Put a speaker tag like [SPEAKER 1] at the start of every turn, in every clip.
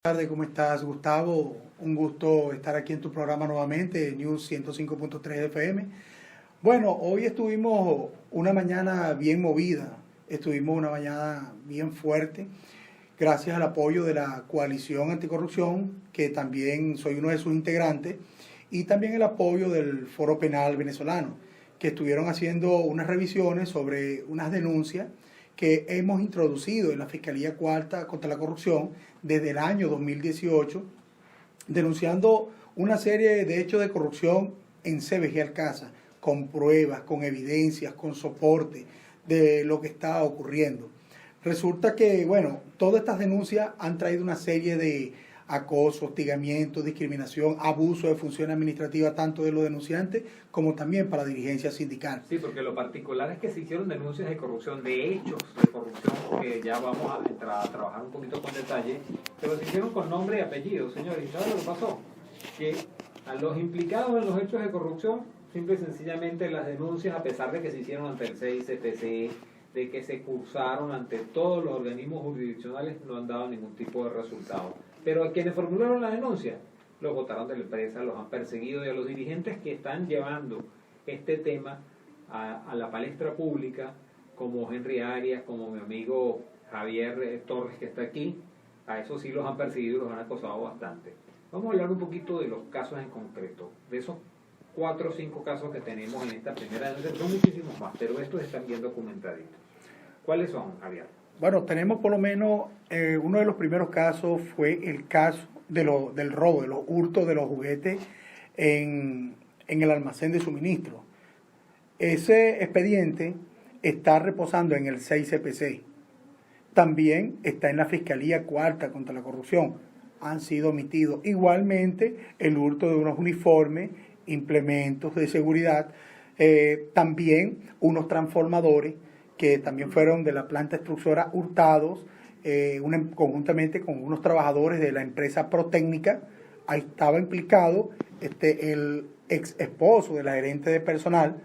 [SPEAKER 1] Buenas tardes, ¿cómo estás, Gustavo? Un gusto estar aquí en tu programa nuevamente, News 105.3 FM. Bueno, hoy estuvimos una mañana bien movida, estuvimos una mañana bien fuerte, gracias al apoyo de la Coalición Anticorrupción, que también soy uno de sus integrantes, y también el apoyo del Foro Penal Venezolano, que estuvieron haciendo unas revisiones sobre unas denuncias que hemos introducido en la Fiscalía Cuarta contra la Corrupción desde el año 2018, denunciando una serie de hechos de corrupción en CBG Alcázar, con pruebas, con evidencias, con soporte de lo que está ocurriendo. Resulta que, bueno, todas estas denuncias han traído una serie de acoso, hostigamiento, discriminación, abuso de función administrativa, tanto de los denunciantes como también para la dirigencia sindical.
[SPEAKER 2] Sí, porque lo particular es que se hicieron denuncias de corrupción, de hechos de corrupción, que ya vamos a entrar a trabajar un poquito con detalle, pero se hicieron con nombre y apellido, señores. ¿Y saben lo que pasó? Que a los implicados en los hechos de corrupción, simple y sencillamente las denuncias, a pesar de que se hicieron ante el CICPC, de que se cursaron ante todos los organismos jurisdiccionales, no han dado ningún tipo de resultado. Pero a quienes formularon la denuncia, los votaron de la empresa, los han perseguido, y a los dirigentes que están llevando este tema a la palestra pública, como Henry Arias, como mi amigo Javier Torres, que está aquí, a esos sí los han perseguido y los han acosado bastante. Vamos a hablar un poquito de los casos en concreto, de esos 4 o 5 casos que tenemos en esta primera denuncia. Son muchísimos más, pero estos están bien documentaditos. ¿Cuáles son, Javier?
[SPEAKER 1] Bueno, tenemos por lo menos, uno de los primeros casos fue el caso del robo, de los hurtos de los juguetes en el almacén de suministro. Ese expediente está reposando en el CICPC. También está en la Fiscalía Cuarta contra la Corrupción. Han sido omitidos. Igualmente, el hurto de unos uniformes, implementos de seguridad, también unos transformadores que también fueron de la planta extrusora hurtados, conjuntamente con unos trabajadores de la empresa Protécnica. Ahí estaba implicado el ex esposo de la gerente de personal,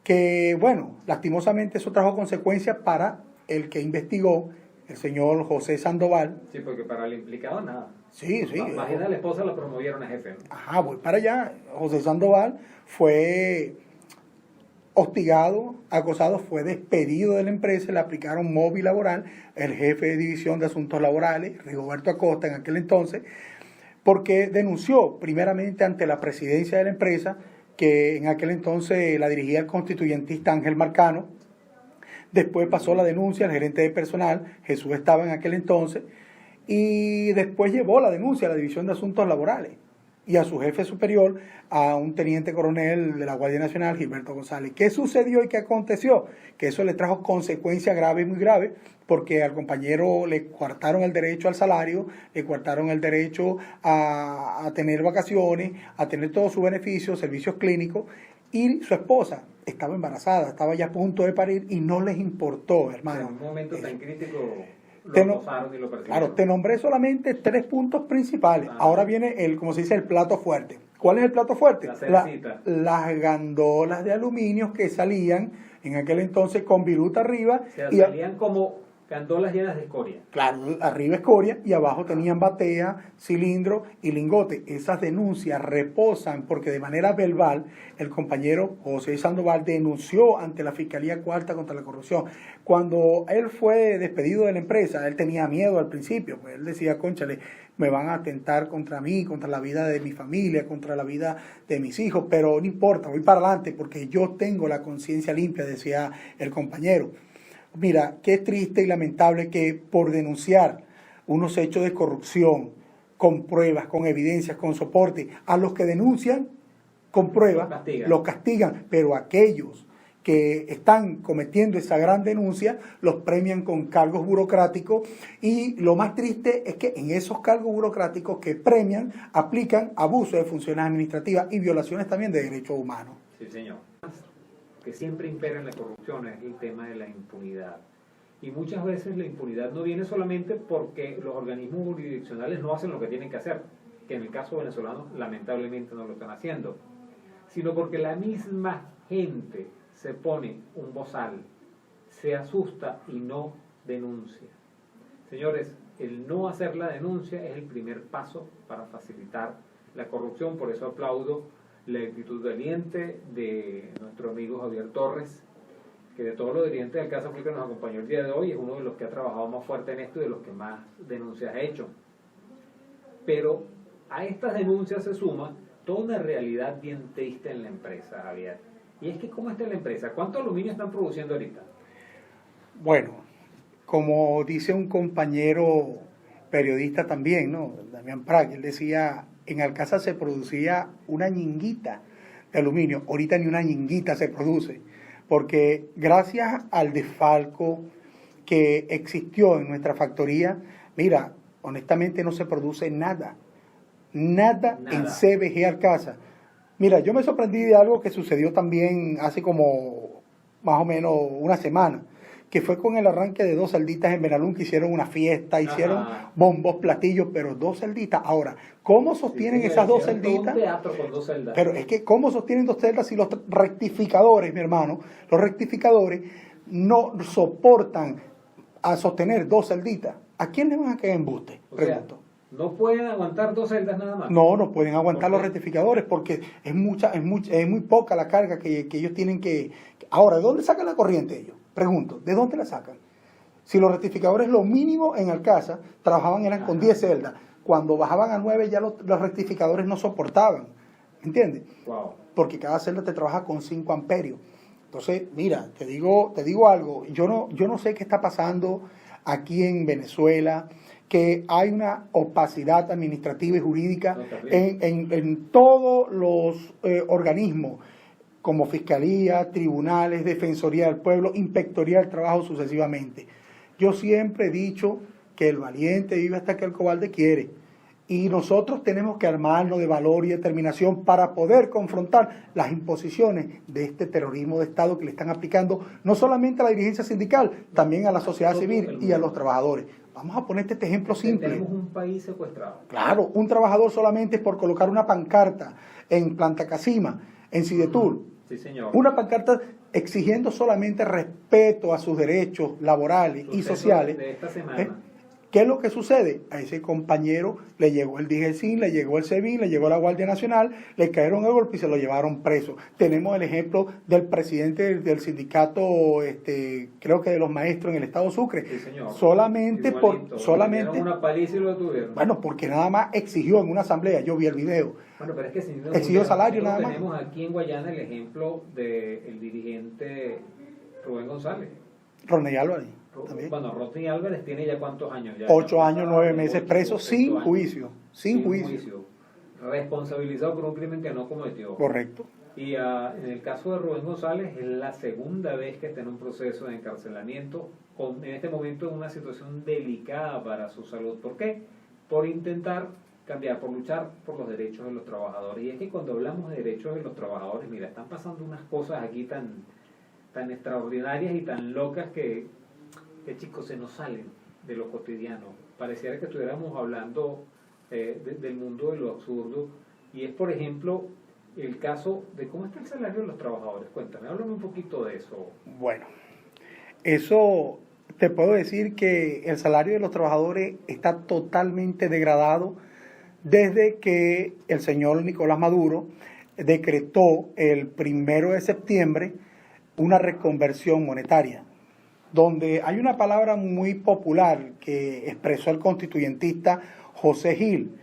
[SPEAKER 1] que, bueno, lastimosamente eso trajo consecuencias para el que investigó, el señor José Sandoval.
[SPEAKER 2] Sí, porque para el implicado nada.
[SPEAKER 1] Sí, sí.
[SPEAKER 2] Imagina, la esposa la promovieron a jefe.
[SPEAKER 1] Ajá, voy para allá. José Sandoval fue hostigado, acosado, fue despedido de la empresa, le aplicaron móvil laboral, el jefe de división de asuntos laborales, Rigoberto Acosta en aquel entonces, porque denunció primeramente ante la presidencia de la empresa, que en aquel entonces la dirigía el constituyentista Ángel Marcano. Después pasó la denuncia al gerente de personal, Jesús estaba en aquel entonces, y después llevó la denuncia a la división de asuntos laborales y a su jefe superior, a un teniente coronel de la Guardia Nacional, Gilberto González. ¿Qué sucedió y qué aconteció? Que eso le trajo consecuencias graves, muy graves, porque al compañero le coartaron el derecho al salario, le coartaron el derecho a tener vacaciones, a tener todos sus beneficios, servicios clínicos, y su esposa estaba embarazada, estaba ya a punto de parir y no les importó, hermano.
[SPEAKER 2] En un momento tan crítico lo acosaron y lo persiguieron.
[SPEAKER 1] Claro, te nombré solamente 3 puntos principales. Ahora viene como se dice, el plato fuerte. ¿Cuál es el plato fuerte? Las gandolas de aluminio que salían en aquel entonces con viruta arriba.
[SPEAKER 2] O sea, salían como gandolas llenas de escoria.
[SPEAKER 1] Claro, arriba escoria y abajo tenían batea, cilindro y lingote. Esas denuncias reposan porque de manera verbal el compañero José Sandoval denunció ante la Fiscalía Cuarta contra la Corrupción. Cuando él fue despedido de la empresa, él tenía miedo al principio, pues él decía, cónchale, me van a atentar contra mí, contra la vida de mi familia, contra la vida de mis hijos, pero no importa, voy para adelante porque yo tengo la conciencia limpia, decía el compañero. Mira, qué triste y lamentable que por denunciar unos hechos de corrupción con pruebas, con evidencias, con soporte, a los que denuncian con pruebas, los castigan, pero aquellos que están cometiendo esa gran denuncia los premian con cargos burocráticos, y lo más triste es que en esos cargos burocráticos que premian aplican abuso de funciones administrativas y violaciones también de derechos humanos.
[SPEAKER 2] Sí, señor. Que siempre impera en la corrupción es el tema de la impunidad. Y muchas veces la impunidad no viene solamente porque los organismos jurisdiccionales no hacen lo que tienen que hacer, que en el caso venezolano lamentablemente no lo están haciendo, sino porque la misma gente se pone un bozal, se asusta y no denuncia. Señores, el no hacer la denuncia es el primer paso para facilitar la corrupción. Por eso aplaudo la actitud valiente de nuestro amigo Javier Torres, que de todos los dirigentes del caso África nos acompañó el día de hoy, es uno de los que ha trabajado más fuerte en esto y de los que más denuncias ha hecho. Pero a estas denuncias se suma toda una realidad bien triste en la empresa, Javier. Y es que, ¿cómo está la empresa? ¿Cuánto aluminio están produciendo ahorita?
[SPEAKER 1] Bueno, como dice un compañero periodista también, ¿no? Damián Prat, él decía, en Alcázar se producía una ñinguita de aluminio, ahorita ni una ñinguita se produce, porque gracias al desfalco que existió en nuestra factoría, mira, honestamente no se produce nada en CBG Alcázar. Mira, yo me sorprendí de algo que sucedió también hace como más o menos una semana, que fue con el arranque de 2 celditas en Benalún, que hicieron una fiesta, hicieron bombos, platillos, pero 2 celditas. Ahora, ¿cómo sostienen esas 2 celditas?
[SPEAKER 2] Un teatro con 2 celdas.
[SPEAKER 1] Pero es que, ¿cómo sostienen 2 celdas si los rectificadores, mi hermano, los rectificadores no soportan a sostener 2 celditas? ¿A quién le van a caer embuste? Pregunto.
[SPEAKER 2] ¿No pueden aguantar 2 celdas nada más?
[SPEAKER 1] No pueden aguantar los rectificadores porque es muy poca la carga que ellos tienen que... Ahora, ¿de dónde sacan la corriente ellos? Pregunto, ¿de dónde la sacan? Si los rectificadores, lo mínimo en Alcázar, trabajaban eran con 10 celdas. Cuando bajaban a 9 ya los rectificadores no soportaban. ¿Entiendes?
[SPEAKER 2] Wow.
[SPEAKER 1] Porque cada celda te trabaja con 5 amperios. Entonces, mira, te digo algo. Yo no sé qué está pasando aquí en Venezuela, que hay una opacidad administrativa y jurídica en todos los organismos, como Fiscalía, Tribunales, Defensoría del Pueblo, Inspectoría del Trabajo sucesivamente. Yo siempre he dicho que el valiente vive hasta que el cobarde quiere. Y nosotros tenemos que armarnos de valor y determinación para poder confrontar las imposiciones de este terrorismo de Estado que le están aplicando no solamente a la dirigencia sindical, también a la sociedad civil y a los trabajadores. Vamos a ponerte este ejemplo simple.
[SPEAKER 2] Tenemos un país secuestrado.
[SPEAKER 1] Claro, un trabajador solamente por colocar una pancarta en Planta Casima, en Sidetur.
[SPEAKER 2] Sí, señor.
[SPEAKER 1] Una pancarta exigiendo solamente respeto a sus derechos laborales y sociales.
[SPEAKER 2] De esta semana.
[SPEAKER 1] ¿Qué es lo que sucede? A ese compañero le llegó el DIGESIN, le llegó el SEBIN, le llegó la Guardia Nacional, le cayeron el golpe y se lo llevaron preso. Tenemos el ejemplo del presidente del sindicato, creo que de los maestros en el estado Sucre.
[SPEAKER 2] Sí, señor.
[SPEAKER 1] Solamente
[SPEAKER 2] una paliza y lo detuvieron.
[SPEAKER 1] Bueno, porque nada más exigió en una asamblea, yo vi el video.
[SPEAKER 2] Bueno, pero es que si no
[SPEAKER 1] exigió salario nada más.
[SPEAKER 2] Tenemos aquí en Guayana el ejemplo del dirigente Rubén González.
[SPEAKER 1] Roney Álvarez. También.
[SPEAKER 2] Bueno, Rodney Álvarez tiene ya ¿cuántos años? Ya
[SPEAKER 1] 8 años, 9 meses preso sin juicio. Sin juicio.
[SPEAKER 2] Responsabilizado por un crimen que no cometió.
[SPEAKER 1] Correcto.
[SPEAKER 2] Y en el caso de Rubén González es la segunda vez que está en un proceso de encarcelamiento, en este momento en una situación delicada para su salud. ¿Por qué? Por intentar cambiar, por luchar por los derechos de los trabajadores. Y es que cuando hablamos de derechos de los trabajadores, mira, están pasando unas cosas aquí tan extraordinarias y tan locas que chicos se nos salen de lo cotidiano. Pareciera que estuviéramos hablando del mundo de lo absurdo, y es, por ejemplo, el caso de cómo está el salario de los trabajadores. Cuéntame, háblame un poquito de eso.
[SPEAKER 1] Bueno, eso te puedo decir que el salario de los trabajadores está totalmente degradado desde que el señor Nicolás Maduro decretó el 1 de septiembre una reconversión monetaria, donde hay una palabra muy popular que expresó el constituyentista José Gil.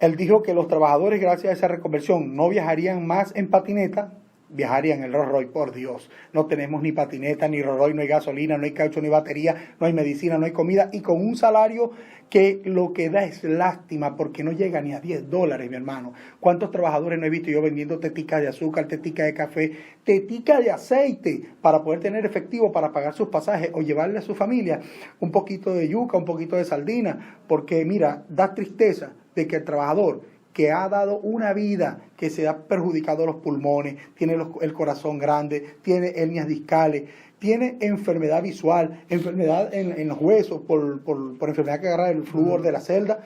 [SPEAKER 1] Él dijo que los trabajadores, gracias a esa reconversión, no viajarían más en patineta, viajarían en Rolls Royce. Por Dios, no tenemos ni patineta, ni Rolls Royce, no hay gasolina, no hay caucho, ni batería, no hay medicina, no hay comida, y con un salario que lo que da es lástima, porque no llega ni a $10, mi hermano. ¿Cuántos trabajadores no he visto yo vendiendo teticas de azúcar, teticas de café, teticas de aceite, para poder tener efectivo para pagar sus pasajes o llevarle a su familia un poquito de yuca, un poquito de sardina? Porque mira, da tristeza de que el trabajador que ha dado una vida, que se ha perjudicado los pulmones, tiene el corazón grande, tiene hernias discales, tiene enfermedad visual, enfermedad en los huesos por enfermedad que agarra el flúor de la celda,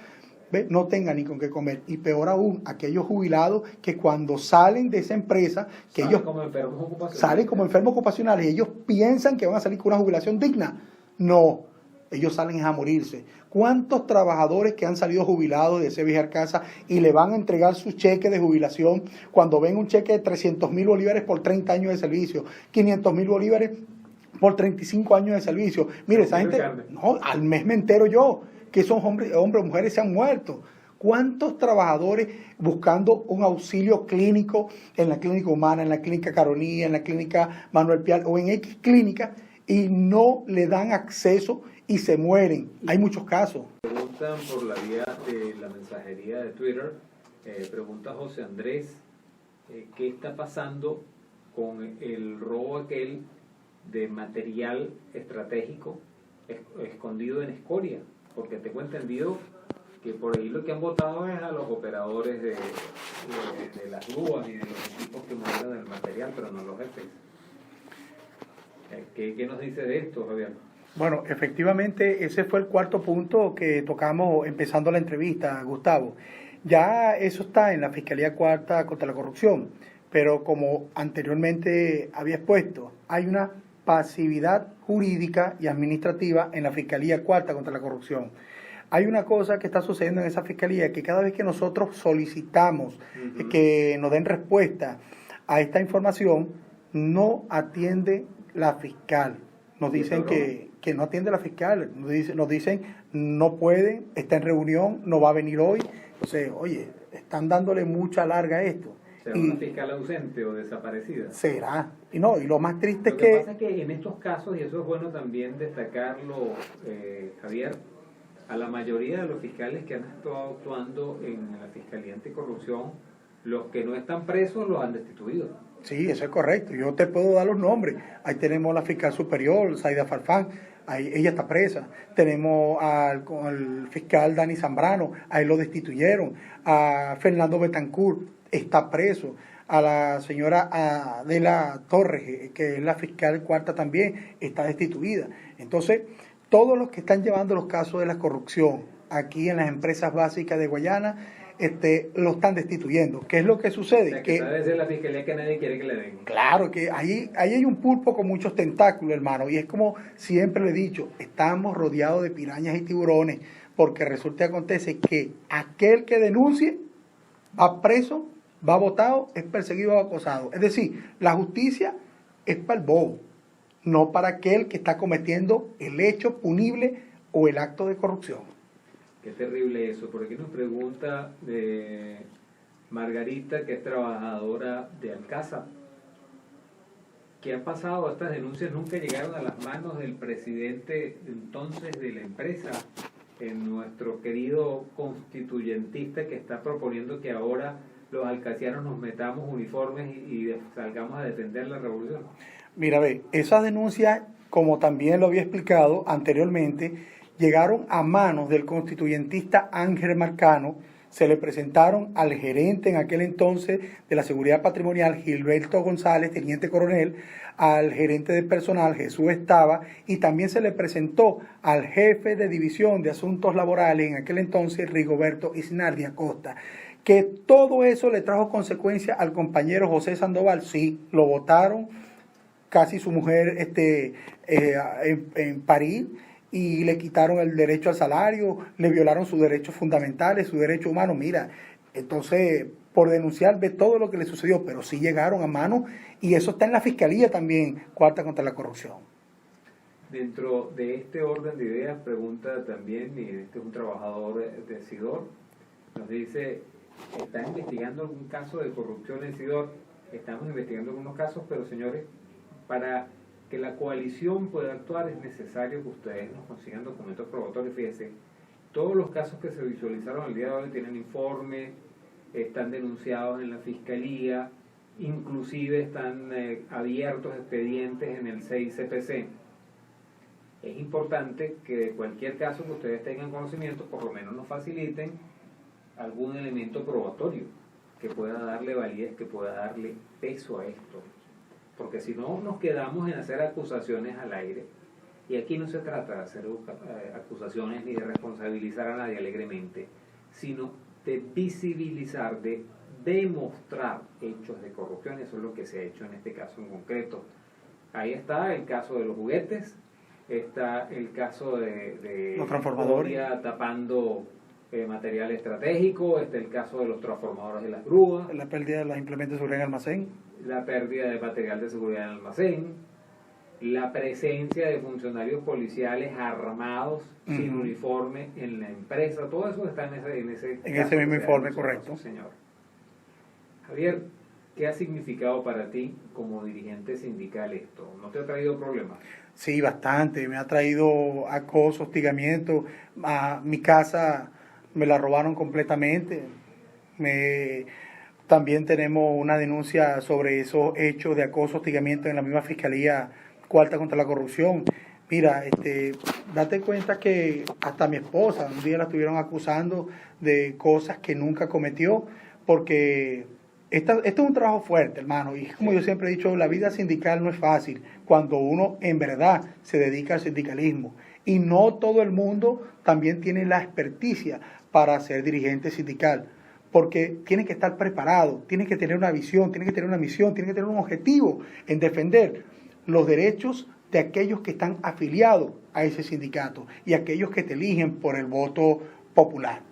[SPEAKER 1] ¿ve? No tengan ni con qué comer. Y peor aún, aquellos jubilados que cuando salen de esa empresa, que ellos salen como enfermos ocupacionales y ellos piensan que van a salir con una jubilación digna. No. ellos salen a morirse. ¿Cuántos trabajadores que han salido jubilados de ese viaje a casa y le van a entregar su cheque de jubilación cuando ven un cheque de 300.000 bolívares por 30 años de servicio, 500.000 bolívares por 35 años de servicio? Mire, esa gente, no, al mes me entero yo que esos hombres o mujeres se han muerto. ¿Cuántos trabajadores buscando un auxilio clínico en la clínica Humana, en la clínica Carolina, en la clínica Manuel Pial o en X clínica y no le dan acceso y se mueren? Hay muchos casos.
[SPEAKER 2] Preguntan por la vía de la mensajería de Twitter, pregunta José Andrés, ¿qué está pasando con el robo aquel de material estratégico escondido en escoria? Porque tengo entendido que por ahí lo que han votado es a los operadores de las grúas y de los equipos que mueven el material, pero no los jefes. ¿Qué nos dice de esto, Javier?
[SPEAKER 1] Bueno, efectivamente ese fue el cuarto punto que tocamos empezando la entrevista, Gustavo. Ya eso está en la Fiscalía Cuarta contra la Corrupción, pero como anteriormente había expuesto, hay una pasividad jurídica y administrativa en la Fiscalía Cuarta contra la Corrupción. Hay una cosa que está sucediendo en esa fiscalía, que cada vez que nosotros solicitamos que nos den respuesta a esta información, no atiende la fiscal. Nos dicen que no atiende la fiscal, nos dicen no puede, está en reunión, no va a venir hoy. Entonces, oye, están dándole mucha larga a esto.
[SPEAKER 2] ¿Será una fiscal ausente o desaparecida?
[SPEAKER 1] Será. Y no, y lo más triste
[SPEAKER 2] Lo
[SPEAKER 1] es
[SPEAKER 2] que pasa es que en estos casos, y eso es bueno también destacarlo, Javier, a la mayoría de los fiscales que han estado actuando en la Fiscalía Anticorrupción, los que no están presos los han destituido.
[SPEAKER 1] Sí, eso es correcto. Yo te puedo dar los nombres. Ahí tenemos a la fiscal superior, Zaida Farfán, ahí ella está presa. Tenemos al fiscal Dani Zambrano, ahí lo destituyeron. A Fernando Betancourt, está preso. A la señora Adela Torres, que es la fiscal cuarta también, está destituida. Entonces, todos los que están llevando los casos de la corrupción aquí en las empresas básicas de Guayana, lo están destituyendo. ¿Qué es lo que sucede?
[SPEAKER 2] O sea, que debe ser la fiscalía que nadie quiere que le den.
[SPEAKER 1] Claro, que ahí hay un pulpo con muchos tentáculos, hermano, y es como siempre le he dicho, estamos rodeados de pirañas y tiburones, porque resulta y acontece que aquel que denuncie va preso, va votado, es perseguido o acosado. Es decir, la justicia es para el bobo, no para aquel que está cometiendo el hecho punible o el acto de corrupción.
[SPEAKER 2] Qué terrible eso. Por aquí nos pregunta Margarita, que es trabajadora de Alcázar. ¿Qué ha pasado? Estas denuncias nunca llegaron a las manos del presidente entonces de la empresa, nuestro querido constituyentista que está proponiendo que ahora los alcacianos nos metamos uniformes y salgamos a defender la revolución.
[SPEAKER 1] Mira, ve, esas denuncias, como también lo había explicado anteriormente, llegaron a manos del constituyentista Ángel Marcano, se le presentaron al gerente en aquel entonces de la Seguridad Patrimonial, Gilberto González, teniente coronel, al gerente de personal, Jesús Estaba, y también se le presentó al jefe de división de asuntos laborales en aquel entonces, Rigoberto Isnardi Acosta. Que todo eso le trajo consecuencias al compañero José Sandoval. Sí, lo votaron, casi su mujer en París, y le quitaron el derecho al salario, le violaron sus derechos fundamentales, sus derechos humanos. Mira, entonces, por denunciar, ve todo lo que le sucedió, pero sí llegaron a mano, y eso está en la Fiscalía también, Cuarta contra la Corrupción.
[SPEAKER 2] Dentro de este orden de ideas, pregunta también, y este es un trabajador de Sidor, nos dice, ¿están investigando algún caso de corrupción en Sidor? Estamos investigando algunos casos, pero señores, para que la coalición pueda actuar es necesario que ustedes nos consigan documentos probatorios. Fíjense, todos los casos que se visualizaron el día de hoy tienen informes, están denunciados en la Fiscalía, inclusive están abiertos expedientes en el 6CPC. Es importante que de cualquier caso que ustedes tengan conocimiento, por lo menos nos faciliten algún elemento probatorio que pueda darle validez, que pueda darle peso a esto. Porque si no, nos quedamos en hacer acusaciones al aire. Y aquí no se trata de hacer acusaciones ni de responsabilizar a nadie alegremente, sino de visibilizar, de demostrar hechos de corrupción. Eso es lo que se ha hecho en este caso en concreto. Ahí está el caso de los juguetes, está el caso de
[SPEAKER 1] los transformadores
[SPEAKER 2] Coria tapando material estratégico, está el caso de los transformadores de las grúas,
[SPEAKER 1] la pérdida de los implementos de seguridad en almacén,
[SPEAKER 2] la pérdida de material de seguridad en el almacén, la presencia de funcionarios policiales armados sin uniforme en la empresa, todo eso está en ese
[SPEAKER 1] mismo informe, correcto.
[SPEAKER 2] Señor Javier, ¿qué ha significado para ti como dirigente sindical esto? ¿No te ha traído problemas?
[SPEAKER 1] Sí, bastante. Me ha traído acoso, hostigamiento. A mi casa me la robaron completamente. También tenemos una denuncia sobre esos hechos de acoso, hostigamiento en la misma Fiscalía Cuarta contra la Corrupción. Mira, date cuenta que hasta mi esposa un día la estuvieron acusando de cosas que nunca cometió, porque esto es un trabajo fuerte, hermano, y como yo siempre he dicho, la vida sindical no es fácil cuando uno en verdad se dedica al sindicalismo. Y no todo el mundo también tiene la experticia para ser dirigente sindical, porque tiene que estar preparado, tiene que tener una visión, tiene que tener una misión, tiene que tener un objetivo en defender los derechos de aquellos que están afiliados a ese sindicato y aquellos que te eligen por el voto popular.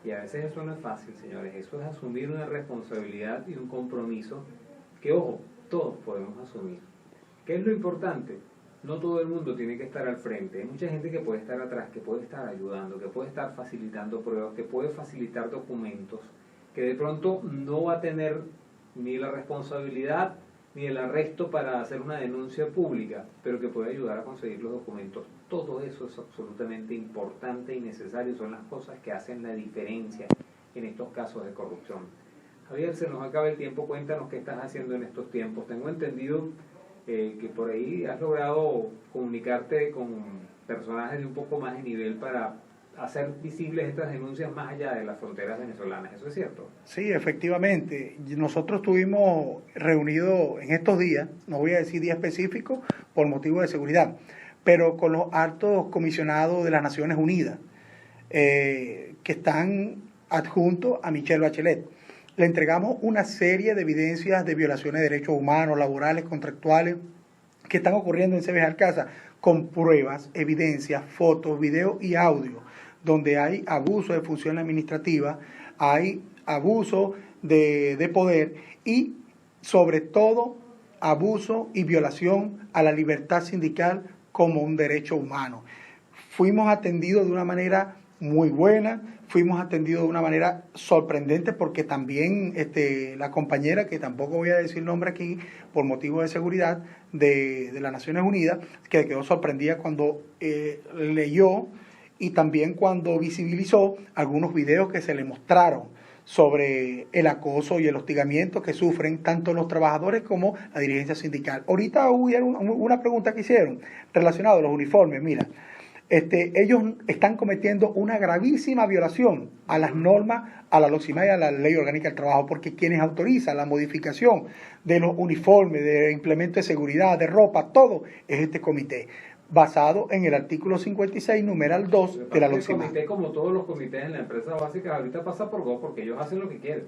[SPEAKER 2] Y a veces eso no es fácil, señores. Eso es asumir una responsabilidad y un compromiso que, ojo, todos podemos asumir. ¿Qué es lo importante? No todo el mundo tiene que estar al frente. Hay mucha gente que puede estar atrás, que puede estar ayudando, que puede estar facilitando pruebas, que puede facilitar documentos, que de pronto no va a tener ni la responsabilidad ni el arresto para hacer una denuncia pública, pero que puede ayudar a conseguir los documentos. Todo eso es absolutamente importante y necesario, son las cosas que hacen la diferencia en estos casos de corrupción. Javier, se nos acaba el tiempo, cuéntanos qué estás haciendo en estos tiempos. Tengo entendido que por ahí has logrado comunicarte con personajes de un poco más de nivel para hacer visibles estas denuncias más allá de las fronteras venezolanas. ¿Eso es cierto?
[SPEAKER 1] Sí, efectivamente. Nosotros estuvimos reunidos en estos días, no voy a decir día específico por motivo de seguridad, pero con los altos comisionados de las Naciones Unidas, que están adjuntos a Michelle Bachelet. Le entregamos una serie de evidencias de violaciones de derechos humanos, laborales, contractuales, que están ocurriendo en CBJ Casa, con pruebas, evidencias, fotos, videos y audio, donde hay abuso de función administrativa, hay abuso de poder y, sobre todo, abuso y violación a la libertad sindical como un derecho humano. Fuimos atendidos de una manera muy buena, fuimos atendidos de una manera sorprendente, porque también la compañera, que tampoco voy a decir nombre aquí por motivo de seguridad, de las Naciones Unidas, que quedó sorprendida cuando leyó y también cuando visibilizó algunos videos que se le mostraron sobre el acoso y el hostigamiento que sufren tanto los trabajadores como la dirigencia sindical. Ahorita hubo una pregunta que hicieron relacionada a los uniformes. Mira, ellos están cometiendo una gravísima violación a las normas, a la LOCIMA y a la Ley Orgánica del Trabajo, porque quienes autorizan la modificación de los uniformes, de implementos de seguridad, de ropa, todo es este comité, basado en el artículo 56, numeral 2 de la LOCIMA.
[SPEAKER 2] El comité, como todos los comités en la empresa básica, ahorita pasa por dos, porque ellos hacen lo que quieren.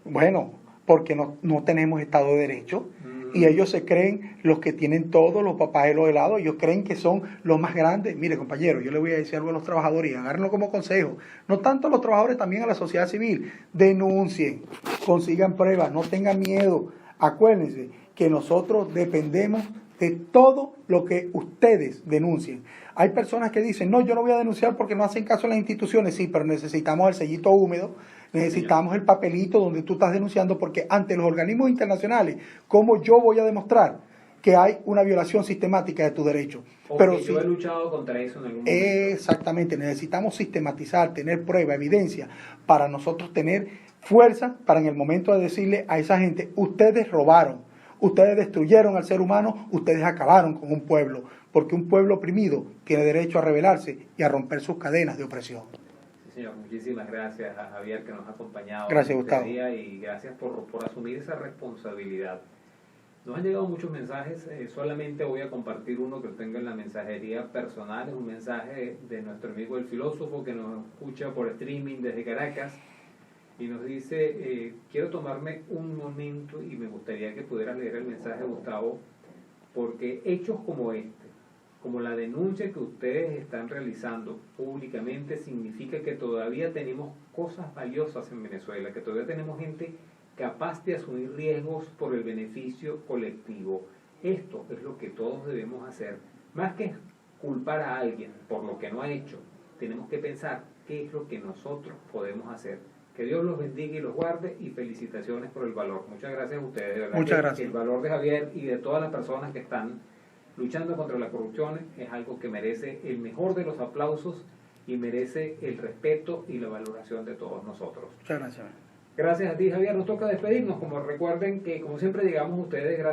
[SPEAKER 1] Bueno, porque no tenemos Estado de Derecho. Y ellos se creen los que tienen todo, los papás de los helados, ellos creen que son los más grandes. Mire, compañero, yo le voy a decir algo a los trabajadores y agárrenlo como consejo. No tanto a los trabajadores, también a la sociedad civil. Denuncien, consigan pruebas, no tengan miedo. Acuérdense que nosotros dependemos de todo lo que ustedes denuncien. Hay personas que dicen, no, yo no voy a denunciar porque no hacen caso a las instituciones. Sí, pero necesitamos el sellito húmedo, necesitamos el papelito donde tú estás denunciando, porque ante los organismos internacionales, ¿cómo yo voy a demostrar que hay una violación sistemática de tu derecho?
[SPEAKER 2] Pero yo he luchado contra eso en algún momento.
[SPEAKER 1] Exactamente, necesitamos sistematizar, tener prueba, evidencia, para nosotros tener fuerza para en el momento de decirle a esa gente, ustedes robaron, ustedes destruyeron al ser humano, ustedes acabaron con un pueblo, porque un pueblo oprimido tiene derecho a rebelarse y a romper sus cadenas de opresión.
[SPEAKER 2] Sí, señor, muchísimas gracias a Javier, que nos ha acompañado
[SPEAKER 1] gracias,
[SPEAKER 2] este
[SPEAKER 1] Gustavo.
[SPEAKER 2] día, y gracias por asumir esa responsabilidad. Nos han llegado muchos mensajes, solamente voy a compartir uno que tengo en la mensajería personal. Es un mensaje de nuestro amigo el filósofo, que nos escucha por streaming desde Caracas, y nos dice, quiero tomarme un momento y me gustaría que pudieras leer el mensaje, Gustavo, porque hechos como este, como la denuncia que ustedes están realizando públicamente, significa que todavía tenemos cosas valiosas en Venezuela, que todavía tenemos gente capaz de asumir riesgos por el beneficio colectivo. Esto es lo que todos debemos hacer. Más que culpar a alguien por lo que no ha hecho, tenemos que pensar qué es lo que nosotros podemos hacer. Que Dios los bendiga y los guarde, y felicitaciones por el valor. Muchas gracias a ustedes. De verdad,
[SPEAKER 1] muchas
[SPEAKER 2] que
[SPEAKER 1] gracias.
[SPEAKER 2] el valor de Javier y de todas las personas que están luchando contra la corrupción es algo que merece el mejor de los aplausos y merece el respeto y la valoración de todos nosotros.
[SPEAKER 1] Muchas gracias.
[SPEAKER 2] Gracias a ti, Javier. Nos toca despedirnos. Como recuerden que, como siempre, llegamos a ustedes gracias